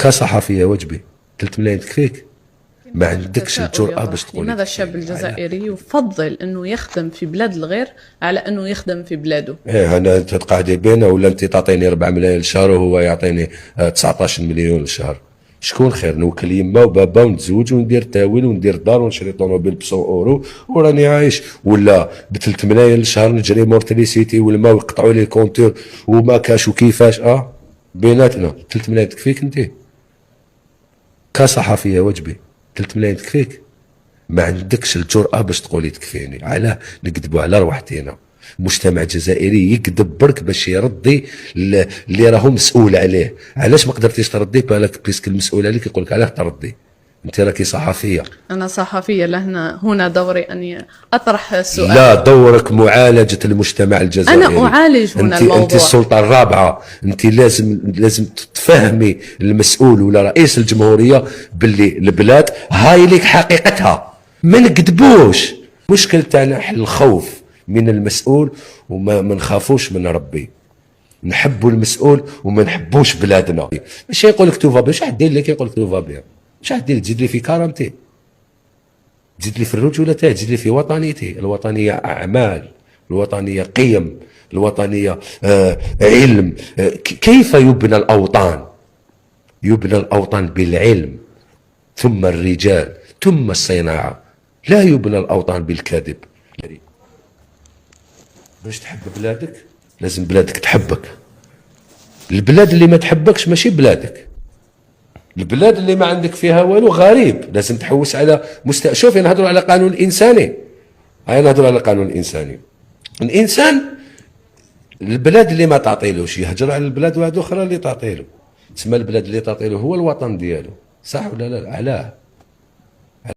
كصحفيه وجبي 3 ملايين تكفيك؟ ما عندكش الجرأة باش تقول. لماذا الشاب الجزائري يفضل انه يخدم في بلاد الغير على انه يخدم في بلاده؟ ايه انا تقعدي بينا ولا انت تعطيني 4 ملايين للشهر وهو يعطيني 19 مليون للشهر؟ شكون خير؟ نوكل يما وبابا ونتزوج وندير تاويل وندير دار ونشري طوموبيل ب 100 اورو وراني عايش، ولا ب 3 ملايين للشهر نجري مورتريسيتي والماء ويقطعوا لي الكونتور وما كاش وكيفاش؟ بيناتنا 3 ملايين تكفيك انت؟ كصحفيه وجبي 3 ملايين تكفيك؟ ما عندكش الجرأة باش تقولي تكفيني. علاه نكذبوا على روحتينا؟ المجتمع الجزائري يكذب برك باش يرضي اللي راهو مسؤول عليه. علاش ما قدرتيش تردي؟ بالك بيسك المسؤول عليك يقول لك علاه تردي؟ انت راكي صحفيه. انا صحفيه، هنا دوري اني اطرح السؤال. لا، دورك معالجه المجتمع الجزائري. انا اعالج هنا الموضوع. انت السلطه الرابعه، انت لازم تفهمي المسؤول ولا رئيس الجمهوريه باللي البلاد هاي لك حقيقتها، ما نكذبوش. مشكل تاعنا الخوف من المسؤول وما نخافوش من ربي. نحبوا المسؤول وما نحبوش بلادنا. ماشي يقول لك توفا بيان، شحال دير لك يقول لك توفا بيان؟ شحال دير؟ تزيد لي في كرامتي، تزيد لي في الرجوله تاعي، تزيد لي في وطنيتي. الوطنيه اعمال، الوطنيه قيم، الوطنيه علم. كيف يبنى الاوطان؟ يبنى الاوطان بالعلم ثم الرجال ثم الصناعه، لا يبنى الاوطان بالكذب. باش تحب بلادك لازم بلادك تحبك. البلاد اللي ما تحبكش ماشي بلادك. البلاد اللي ما عندك فيها والو غريب. لازم تحوس على شوفي نهضروا على قانون الانساني. هاي نهضروا على قانون الانساني. الانسان البلاد اللي ما تعطيلوش يهجر على البلاد واحده اخرى اللي تعطيله. تسمى البلاد اللي تعطيله هو الوطن ديالو، صح ولا لا؟ علاه؟